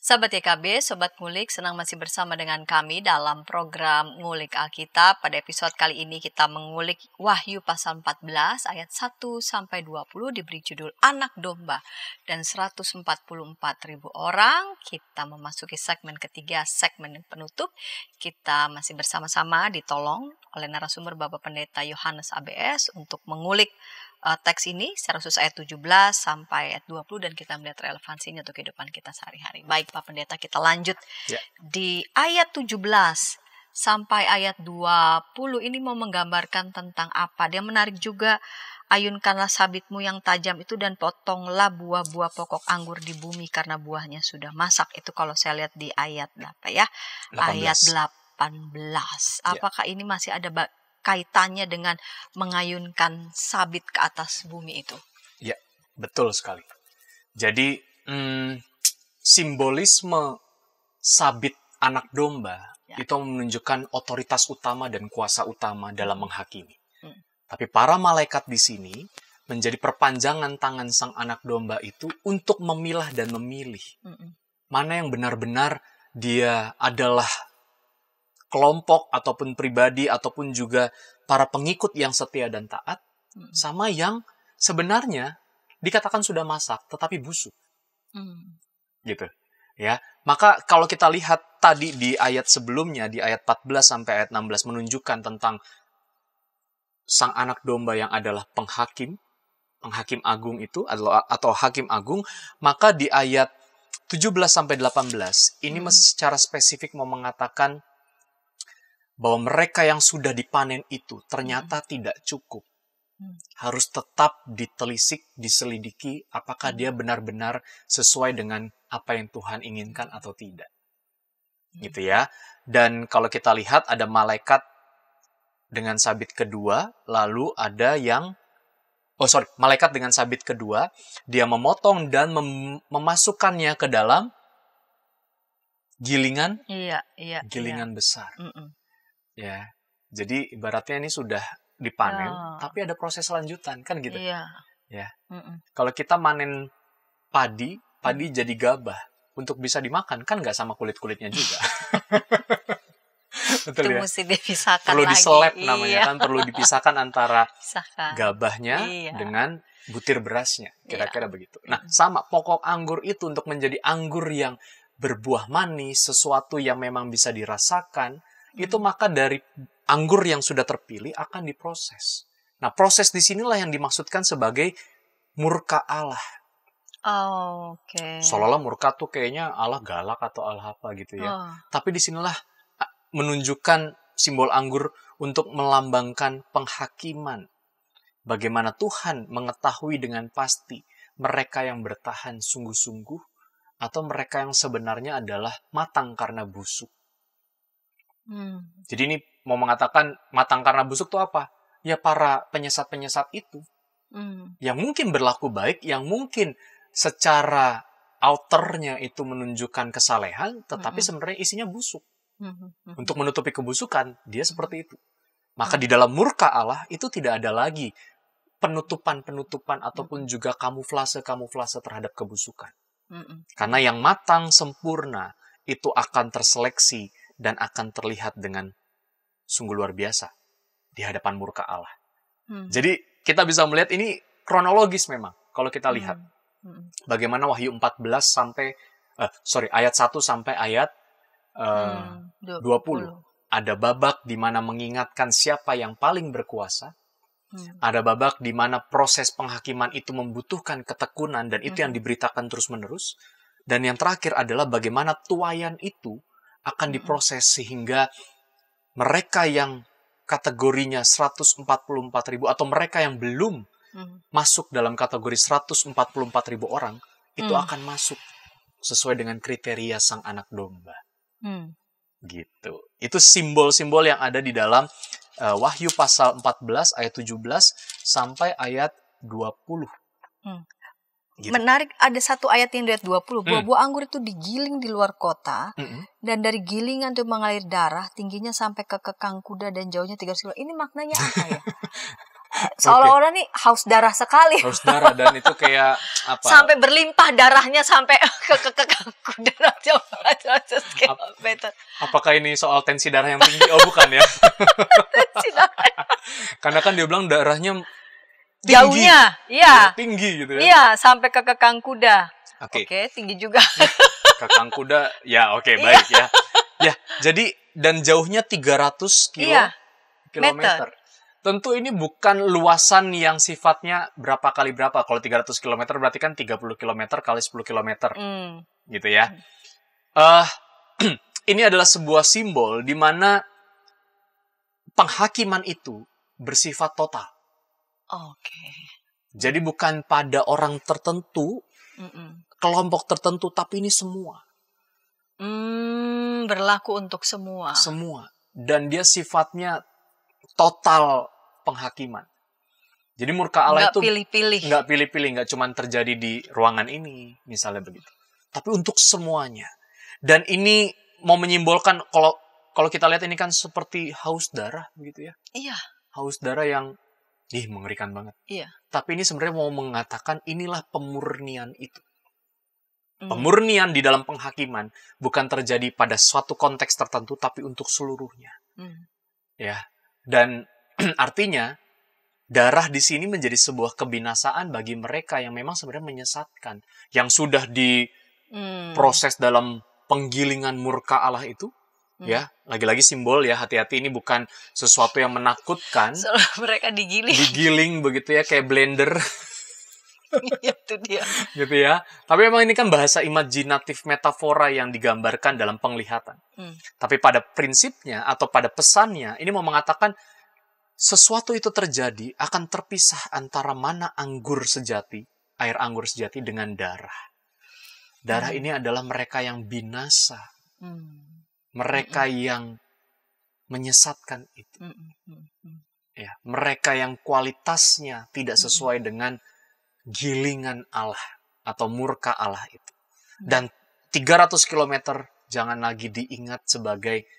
Sahabat YKB, Sobat Ngulik, senang masih bersama dengan kami dalam program Ngulik Alkitab. Pada episode kali ini kita mengulik Wahyu pasal 14 ayat 1-20 diberi judul Anak Domba dan 144.000 orang. Kita memasuki segmen ketiga, segmen penutup. Kita masih bersama-sama ditolong oleh narasumber Bapak Pendeta Yohanes ABS untuk mengulik teks ini secara khusus ayat 17 sampai ayat 20 dan kita melihat relevansinya untuk kehidupan kita sehari-hari. Baik Pak Pendeta, kita lanjut di ayat 17 sampai ayat 20 ini mau menggambarkan tentang apa? Dia menarik juga, ayunkanlah sabitmu yang tajam itu dan potonglah buah-buah pokok anggur di bumi karena buahnya sudah masak. Itu kalau saya lihat di ayat berapa ya? 18. Ayat 18. Apakah ini masih ada kaitannya dengan mengayunkan sabit ke atas bumi itu? Ya, betul sekali. Jadi, simbolisme sabit anak domba itu menunjukkan otoritas utama dan kuasa utama dalam menghakimi. Tapi para malaikat di sini menjadi perpanjangan tangan sang anak domba itu untuk memilah dan memilih. Mana yang benar-benar dia adalah kelompok ataupun pribadi ataupun juga para pengikut yang setia dan taat, sama yang sebenarnya dikatakan sudah masak tetapi busuk. Gitu. Ya. Maka kalau kita lihat tadi di ayat sebelumnya, di ayat 14 sampai ayat 16 menunjukkan tentang sang anak domba yang adalah penghakim agung itu atau hakim agung, maka di ayat 17 sampai 18 ini secara spesifik mau mengatakan bahwa mereka yang sudah dipanen itu ternyata tidak cukup. Harus tetap ditelisik, diselidiki apakah dia benar-benar sesuai dengan apa yang Tuhan inginkan atau tidak. Gitu ya. Dan kalau kita lihat ada malaikat dengan sabit kedua, lalu ada yang malaikat dengan sabit kedua, dia memotong dan memasukkannya ke dalam gilingan besar. Ya, jadi ibaratnya ini sudah dipanen, tapi ada proses lanjutan, kan gitu. Ya. Kalau kita manen padi jadi gabah untuk bisa dimakan, kan nggak sama kulit-kulitnya juga. Betul Itu ya? mesti dipisahkan Perlu lagi. diselep namanya kan, perlu dipisahkan antara Pisahkan. gabahnya dengan butir berasnya, kira-kira begitu. Nah, sama pokok anggur itu untuk menjadi anggur yang berbuah manis, sesuatu yang memang bisa dirasakan, itu maka dari anggur yang sudah terpilih akan diproses. Nah, proses di sinilah yang dimaksudkan sebagai murka Allah. Oh, oke. Seolah-olah murka tuh kayaknya Allah galak atau Allah apa gitu ya. Oh. Tapi disinilah menunjukkan simbol anggur untuk melambangkan penghakiman. Bagaimana Tuhan mengetahui dengan pasti mereka yang bertahan sungguh-sungguh atau mereka yang sebenarnya adalah matang karena busuk. Jadi ini mau mengatakan matang karena busuk itu apa? Ya para penyesat-penyesat itu. Yang mungkin berlaku baik, yang mungkin secara outernya itu menunjukkan kesalehan, tetapi sebenarnya isinya busuk. Untuk menutupi kebusukan, dia seperti itu. Maka di dalam murka Allah itu tidak ada lagi penutupan-penutupan ataupun juga kamuflase-kamuflase terhadap kebusukan. Karena yang matang sempurna itu akan terseleksi dan akan terlihat dengan sungguh luar biasa di hadapan murka Allah. Jadi kita bisa melihat ini kronologis memang kalau kita lihat. Bagaimana Wahyu 14 sampai ayat 1 sampai ayat 20. Ada babak di mana mengingatkan siapa yang paling berkuasa. Ada babak di mana proses penghakiman itu membutuhkan ketekunan dan itu yang diberitakan terus-menerus. Dan yang terakhir adalah bagaimana tuaian itu akan diproses sehingga mereka yang kategorinya 144.000 atau mereka yang belum masuk dalam kategori 144.000 orang itu akan masuk sesuai dengan kriteria sang anak domba. Gitu. Itu simbol-simbol yang ada di dalam Wahyu pasal 14 ayat 17 sampai ayat 20. Gitu. Menarik, ada satu ayat yang di ayat 20. Buah-buah anggur itu digiling di luar kota, dan dari gilingan itu mengalir darah, tingginya sampai ke kekang kuda dan jauhnya 300 kilo. Ini maknanya apa ya? Seolah-olah nih haus darah sekali. Haus darah, dan itu kayak apa? Sampai berlimpah darahnya sampai ke kekang kuda dan jauh 100 kilometer. Apakah ini soal tensi darah yang tinggi? Oh, bukan ya. Karena kan dia bilang darahnya tinggi. Jauhnya, iya. Tinggi gitu ya. Iya, sampai ke kekang kuda. Oke, tinggi juga. kekang kuda, ya oke, baik ya. Ya, jadi dan jauhnya 300 kilometer. Tentu ini bukan luasan yang sifatnya berapa kali berapa. Kalau 300 kilometer berarti kan 30 kilometer kali 10 kilometer. Gitu ya. Ini adalah sebuah simbol di mana penghakiman itu bersifat total. Jadi bukan pada orang tertentu, kelompok tertentu, tapi ini semua. Berlaku untuk semua. Semua. Dan dia sifatnya total penghakiman. Jadi murka Allah itu nggak pilih-pilih, nggak cuma terjadi di ruangan ini, misalnya begitu. Tapi untuk semuanya. Dan ini mau menyimbolkan, kalau kita lihat ini kan seperti haus darah, begitu ya. Iya. Haus darah yang mengerikan banget. Iya. Tapi ini sebenarnya mau mengatakan inilah pemurnian itu. Pemurnian di dalam penghakiman bukan terjadi pada suatu konteks tertentu, tapi untuk seluruhnya. Ya. Dan artinya darah di sini menjadi sebuah kebinasaan bagi mereka yang memang sebenarnya menyesatkan, yang sudah diproses dalam penggilingan murka Allah itu. Ya, lagi-lagi simbol ya, hati-hati, ini bukan sesuatu yang menakutkan. Soalnya mereka digiling begitu ya, kayak blender. Itu dia. Gitu ya. Tapi memang ini kan bahasa imajinatif, metafora yang digambarkan dalam penglihatan. Tapi pada prinsipnya atau pada pesannya, ini mau mengatakan sesuatu itu terjadi akan terpisah antara mana anggur sejati, air anggur sejati dengan darah. Darah ini adalah mereka yang binasa. Mereka yang menyesatkan itu. Ya, mereka yang kualitasnya tidak sesuai dengan gilingan Allah atau murka Allah itu. Dan 300 km jangan lagi diingat sebagai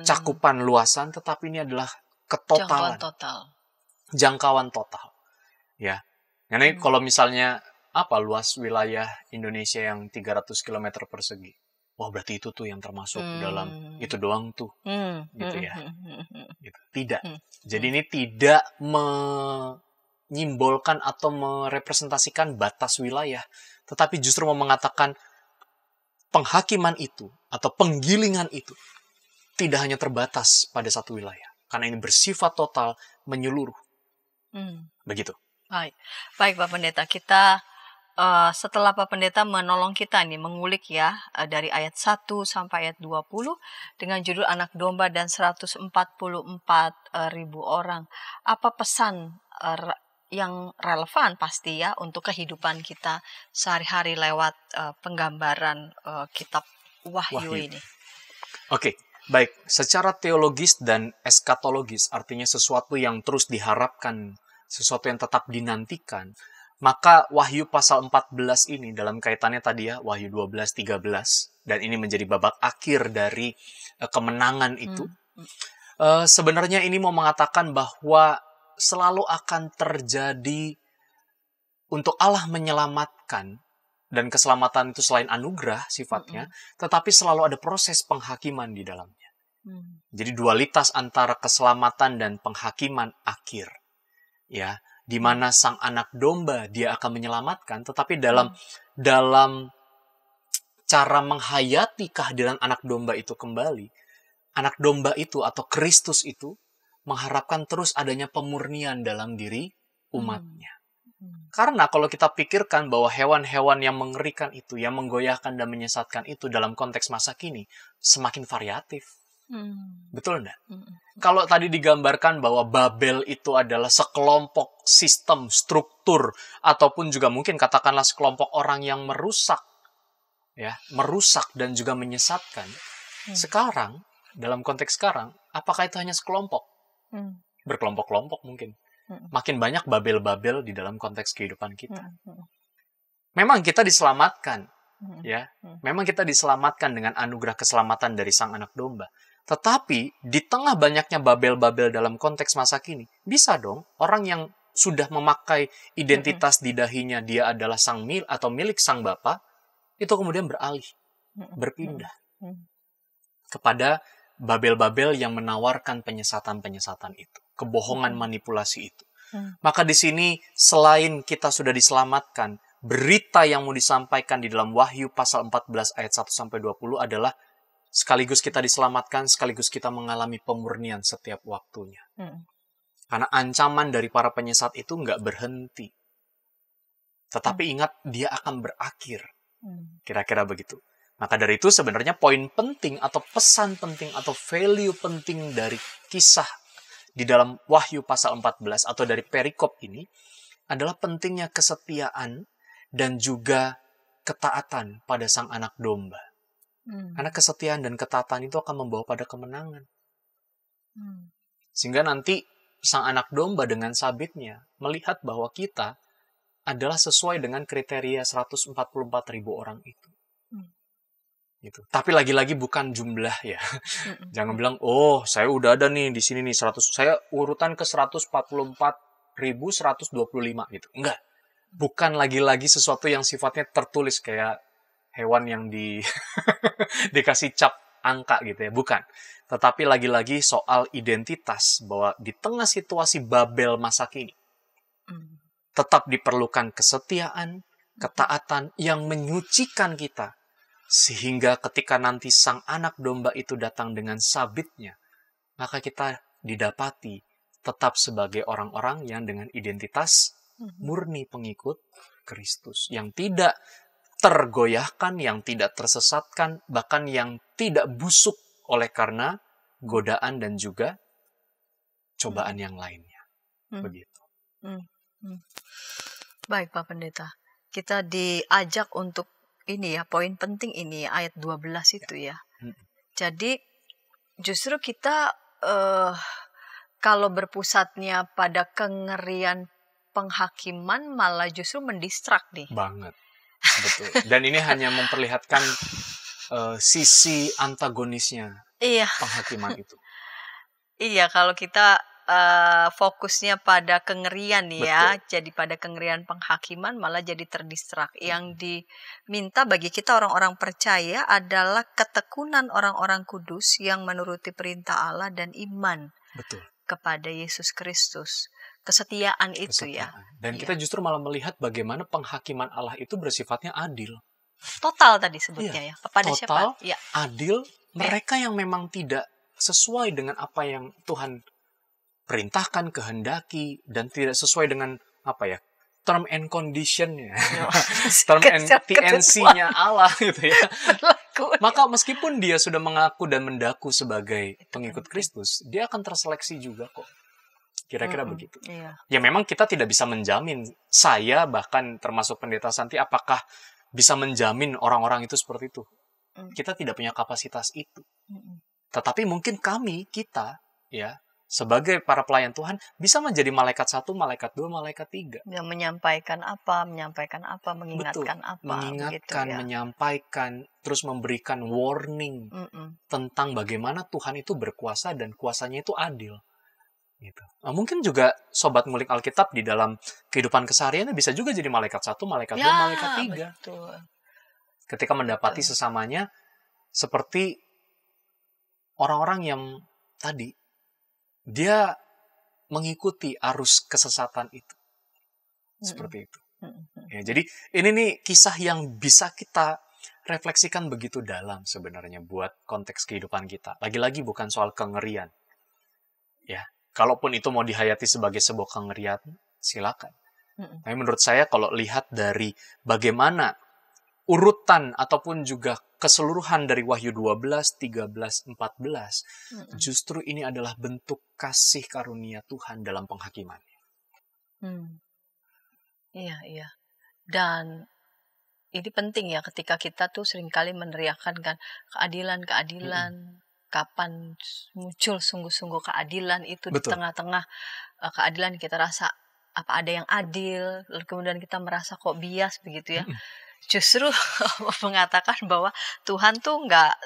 cakupan luasan, tetapi ini adalah ketotalan. Jangkauan total. Ya. Karena kalau misalnya luas wilayah Indonesia yang 300 km persegi. Wah, berarti itu tuh yang termasuk dalam itu doang tuh. Gitu ya. Gitu. Tidak. Jadi ini tidak menyimbolkan atau merepresentasikan batas wilayah, tetapi justru mau mengatakan penghakiman itu atau penggilingan itu tidak hanya terbatas pada satu wilayah, karena ini bersifat total menyeluruh. Begitu. Baik, baik Pak Pendeta. Kita setelah Pak Pendeta menolong kita nih mengulik ya dari ayat 1 sampai ayat 20 dengan judul Anak Domba dan 144 ribu orang. Apa pesan yang relevan pasti ya untuk kehidupan kita sehari-hari lewat penggambaran kitab Wahyu ini? Oke, baik. Secara teologis dan eskatologis, artinya sesuatu yang terus diharapkan, sesuatu yang tetap dinantikan, maka Wahyu pasal 14 ini dalam kaitannya tadi ya, Wahyu 12, 13, dan ini menjadi babak akhir dari kemenangan itu. Sebenarnya ini mau mengatakan bahwa selalu akan terjadi untuk Allah menyelamatkan, dan keselamatan itu selain anugerah sifatnya, tetapi selalu ada proses penghakiman di dalamnya. Jadi dualitas antara keselamatan dan penghakiman akhir. Ya, di mana sang anak domba dia akan menyelamatkan, tetapi dalam cara menghayati kehadiran anak domba itu kembali, anak domba itu atau Kristus itu mengharapkan terus adanya pemurnian dalam diri umatnya. Karena kalau kita pikirkan bahwa hewan-hewan yang mengerikan itu, yang menggoyahkan dan menyesatkan itu dalam konteks masa kini, semakin variatif. Betul enggak? Kalau tadi digambarkan bahwa Babel itu adalah sekelompok sistem, struktur, ataupun juga mungkin katakanlah sekelompok orang yang merusak, ya, merusak dan juga menyesatkan. Sekarang, dalam konteks sekarang, apakah itu hanya sekelompok? Berkelompok-kelompok mungkin. Makin banyak Babel-Babel di dalam konteks kehidupan kita. Memang kita diselamatkan, ya. Memang kita diselamatkan dengan anugerah keselamatan dari Sang Anak Domba. Tetapi di tengah banyaknya Babel-Babel dalam konteks masa kini, bisa dong orang yang sudah memakai identitas di dahinya dia adalah sang atau milik Sang Bapa, itu kemudian beralih, berpindah kepada Babel-Babel yang menawarkan penyesatan-penyesatan itu, kebohongan manipulasi itu. Maka di sini selain kita sudah diselamatkan, berita yang mau disampaikan di dalam Wahyu pasal 14 ayat 1 sampai 20 adalah sekaligus kita diselamatkan, sekaligus kita mengalami pemurnian setiap waktunya. Karena ancaman dari para penyesat itu nggak berhenti. Tetapi ingat, dia akan berakhir. Kira-kira begitu. Maka dari itu sebenarnya poin penting atau pesan penting atau value penting dari kisah di dalam Wahyu pasal 14 atau dari perikop ini adalah pentingnya kesetiaan dan juga ketaatan pada Sang Anak Domba. Karena kesetiaan dan ketaatan itu akan membawa pada kemenangan. Sehingga nanti Sang Anak Domba dengan sabitnya melihat bahwa kita adalah sesuai dengan kriteria 144 ribu orang itu. Gitu. Tapi lagi-lagi bukan jumlah ya. Jangan bilang, oh saya udah ada nih di sini nih 100, saya urutan ke 144.125 gitu. Enggak. Bukan lagi-lagi sesuatu yang sifatnya tertulis kayak hewan yang dikasih cap angka gitu ya. Bukan. Tetapi lagi-lagi soal identitas bahwa di tengah situasi Babel masa kini tetap diperlukan kesetiaan, ketaatan yang menyucikan kita. Sehingga ketika nanti Sang Anak Domba itu datang dengan sabitnya, maka kita didapati tetap sebagai orang-orang yang dengan identitas murni pengikut Kristus. Yang tidak tergoyahkan, yang tidak tersesatkan, bahkan yang tidak busuk oleh karena godaan dan juga cobaan yang lainnya. Begitu. Baik Pak Pendeta, kita diajak untuk ini ya, poin penting ini ayat 12 itu ya. Jadi justru kita kalau berpusatnya pada kengerian penghakiman malah justru mendistrak nih. Banget. Betul. Dan ini hanya memperlihatkan sisi antagonisnya penghakiman itu. Iya, kalau kita fokusnya pada kengerian ya, jadi pada kengerian penghakiman malah jadi terdistrak. Yang diminta bagi kita orang-orang percaya adalah ketekunan orang-orang kudus yang menuruti perintah Allah dan iman kepada Yesus Kristus. Kesetiaan itu ya. Dan kita justru malah melihat bagaimana penghakiman Allah itu bersifatnya adil. Total tadi sebutnya ya. Kepada total, siapa? Ya. Adil, mereka yang memang tidak sesuai dengan apa yang Tuhan perintahkan, kehendaki, dan tidak sesuai dengan term and condition-nya, Ya, term and ketentuan. TNC-nya Allah gitu ya. Berlaku. Maka meskipun dia sudah mengaku dan mendaku sebagai pengikut Kristus, dia akan terseleksi juga kok. Kira-kira begitu. Iya. Ya memang kita tidak bisa menjamin, saya bahkan termasuk Pendeta Santi, apakah bisa menjamin orang-orang itu seperti itu. Kita tidak punya kapasitas itu. Tetapi mungkin kita ya, sebagai para pelayan Tuhan, bisa menjadi malaikat 1, malaikat 2, malaikat 3. Yang menyampaikan apa, mengingatkan Betul. apa. Mengingatkan, begitu, ya. menyampaikan, terus memberikan warning tentang bagaimana Tuhan itu berkuasa dan kuasanya itu adil. Gitu. Nah, mungkin juga Sobat Ngulik Alkitab di dalam kehidupan kesehariannya bisa juga jadi malaikat 1, malaikat 2, malaikat 3. Betul. Ketika mendapati sesamanya seperti orang-orang yang tadi, dia mengikuti arus kesesatan itu. Seperti itu. Ya, jadi ini nih kisah yang bisa kita refleksikan begitu dalam sebenarnya buat konteks kehidupan kita. Lagi-lagi bukan soal kengerian. Ya, kalaupun itu mau dihayati sebagai sebuah kengerian, silakan. Tapi menurut saya kalau lihat dari bagaimana urutan ataupun juga keseluruhan dari Wahyu 12, 13, 14, justru ini adalah bentuk kasih karunia Tuhan dalam penghakimannya. Iya. Dan ini penting ya ketika kita tuh seringkali meneriakkan kan keadilan, kapan muncul sungguh-sungguh keadilan itu. Betul. Di tengah-tengah keadilan kita rasa apa ada yang adil, lalu kemudian kita merasa kok bias begitu ya. Justru mengatakan bahwa Tuhan tuh nggak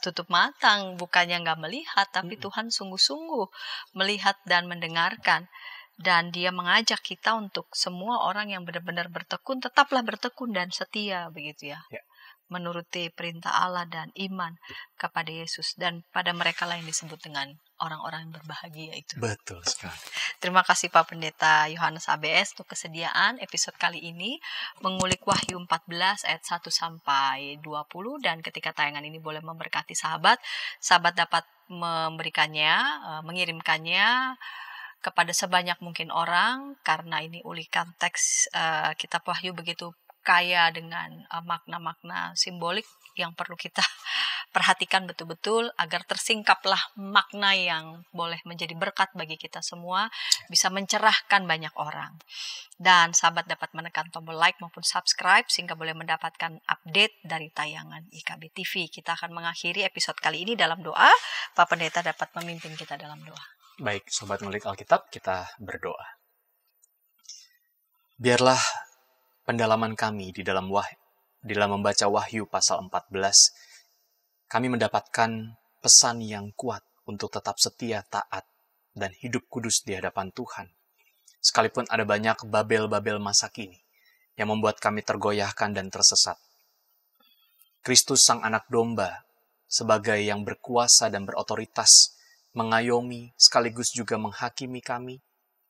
tutup matang, bukannya nggak melihat, tapi Tuhan sungguh-sungguh melihat dan mendengarkan. Dan dia mengajak kita untuk semua orang yang benar-benar bertekun, tetaplah bertekun dan setia begitu ya. Menuruti perintah Allah dan iman kepada Yesus. Dan pada mereka lah yang disebut dengan orang-orang yang berbahagia itu. Betul sekali. Terima kasih Pak Pendeta Yohanes ABS untuk kesediaan episode kali ini mengulik Wahyu 14 ayat 1 sampai 20, dan ketika tayangan ini boleh memberkati sahabat dapat mengirimkannya kepada sebanyak mungkin orang, karena ini ulikan teks kitab Wahyu begitu kaya dengan makna-makna simbolik yang perlu kita perhatikan betul-betul agar tersingkaplah makna yang boleh menjadi berkat bagi kita semua, bisa mencerahkan banyak orang. Dan sahabat dapat menekan tombol like maupun subscribe sehingga boleh mendapatkan update dari tayangan IKB TV. Kita akan mengakhiri episode kali ini dalam doa. Pak Pendeta dapat memimpin kita dalam doa. Baik, Sobat Ngulik Alkitab, kita berdoa. Biarlah pendalaman kami di dalam membaca Wahyu pasal 14, kami mendapatkan pesan yang kuat untuk tetap setia, taat, dan hidup kudus di hadapan Tuhan. Sekalipun ada banyak babel-babel masa kini yang membuat kami tergoyahkan dan tersesat. Kristus Sang Anak Domba sebagai yang berkuasa dan berotoritas mengayomi sekaligus juga menghakimi kami,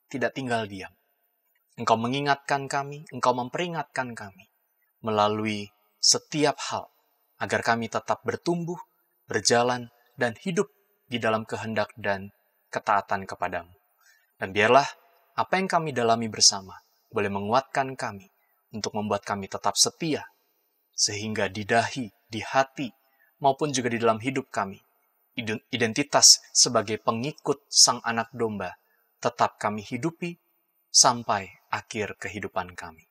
tidak tinggal diam. Engkau mengingatkan kami, Engkau memperingatkan kami melalui setiap hal, agar kami tetap bertumbuh, berjalan, dan hidup di dalam kehendak dan ketaatan kepadamu. Dan biarlah apa yang kami dalami bersama boleh menguatkan kami untuk membuat kami tetap setia, sehingga di dahi, di hati, maupun juga di dalam hidup kami, identitas sebagai pengikut Sang Anak Domba tetap kami hidupi sampai akhir kehidupan kami.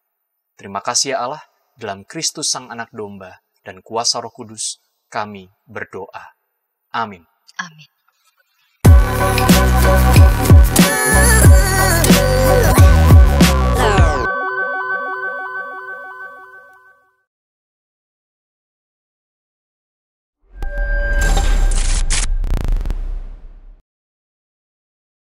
Terima kasih ya Allah, dalam Kristus Sang Anak Domba dan kuasa Roh Kudus kami berdoa. Amin. Amin.